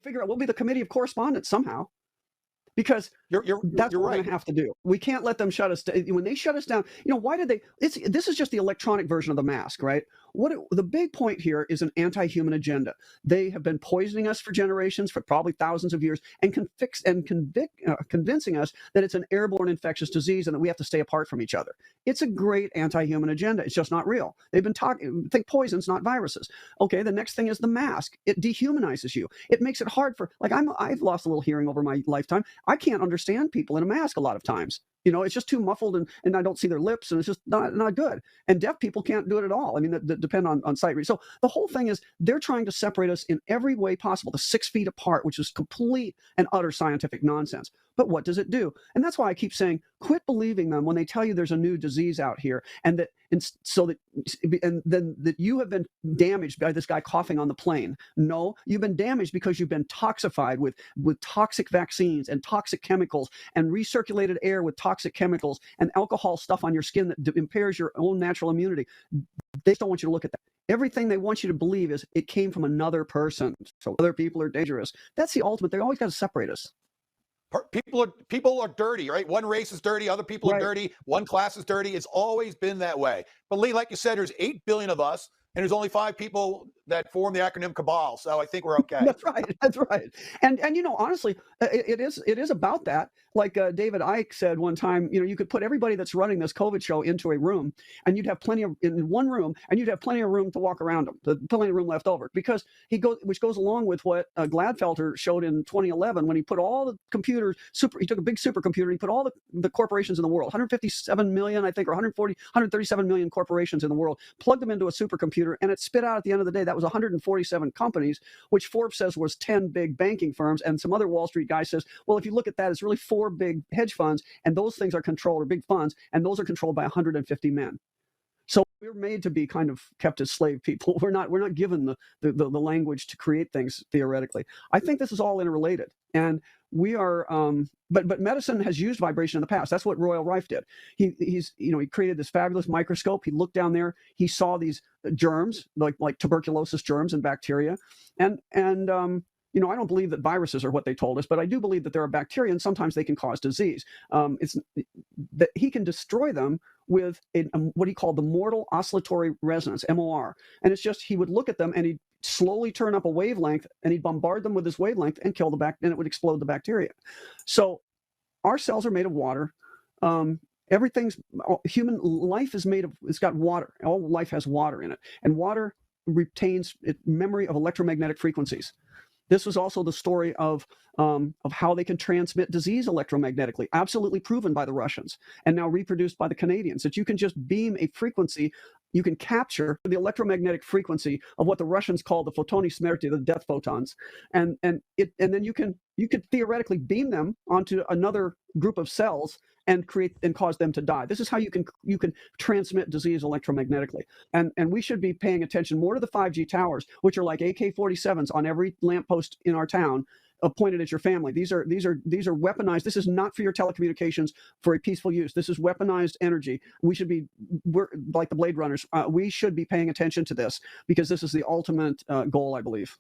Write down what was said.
figure out, we'll be the committee of correspondence somehow. Because that's you're what we're right. going to have to do. We can't let them shut us down. When they shut us down, why did they? This is just the electronic version of the mask, right? The big point here is an anti-human agenda. They have been poisoning us for generations, for probably thousands of years, and convincing us that it's an airborne infectious disease and that we have to stay apart from each other. It's a great anti-human agenda. It's just not real. They've been talking, think poisons, not viruses. Okay, the next thing is the mask. It dehumanizes you. It makes it hard for, I've lost a little hearing over my lifetime. I can't understand people in a mask a lot of times. It's just too muffled and I don't see their lips and it's just not good. And deaf people can't do it at all. I mean, that depend on sight reading. So the whole thing is they're trying to separate us in every way possible, the 6 feet apart, which is complete and utter scientific nonsense. But what does it do? And that's why I keep saying, quit believing them when they tell you there's a new disease out here and that you have been damaged by this guy coughing on the plane. No, you've been damaged because you've been toxified with toxic vaccines and toxic chemicals and recirculated air with toxic chemicals and alcohol stuff on your skin that impairs your own natural immunity. They just don't want you to look at that. Everything they want you to believe is it came from another person. So other people are dangerous. That's the ultimate. They always got to separate us. People are dirty, right? One race is dirty, other people are dirty, one class is dirty. It's always been that way. But Lee, like you said, there's 8 billion of us, and there's only 5 people that form the acronym cabal. So I think we're okay. That's right. And honestly, it is about that. Like David Icke said one time, you could put everybody that's running this COVID show into a room, and you'd have plenty of room to walk around them, plenty of room left over. Because which goes along with what Gladfelter showed in 2011 when he put all the computers, he took a big supercomputer and he put all the corporations in the world, 157 million, I think, or 137 million corporations in the world, plugged them into a supercomputer, and it spit out at the end of the day, that was 147 companies, which Forbes says was 10 big banking firms, and some other Wall Street guy says, well, if you look at that, it's really 4 big hedge funds, and those things are controlled, or big funds, and those are controlled by 150 men. So we're made to be kind of kept as slave people. We're not given the language to create things theoretically. I think this is all interrelated, and we are. But medicine has used vibration in the past. That's what Royal Rife did. He created this fabulous microscope. He looked down there. He saw these germs, like tuberculosis germs and bacteria, and I don't believe that viruses are what they told us, but I do believe that there are bacteria, and sometimes they can cause disease. It's that he can destroy them with what he called the mortal oscillatory resonance, MOR. And it's just, he would look at them and he'd slowly turn up a wavelength and he'd bombard them with this wavelength and kill and it would explode the bacteria. So our cells are made of water. Human life is it's got water. All life has water in it. And water retains memory of electromagnetic frequencies. This was also the story of how they can transmit disease electromagnetically, absolutely proven by the Russians, and now reproduced by the Canadians, that you can just beam a frequency, you can capture the electromagnetic frequency of what the Russians call the photony smerti, the death photons, and then you could theoretically beam them onto another group of cells and create and cause them to die. This is how you can transmit disease electromagnetically. And we should be paying attention more to the 5G towers, which are like AK-47s on every lamppost in our town, pointed at your family. These are weaponized. This is not for your telecommunications for a peaceful use. This is weaponized energy. We're like the Blade Runners. We should be paying attention to this because this is the ultimate goal, I believe.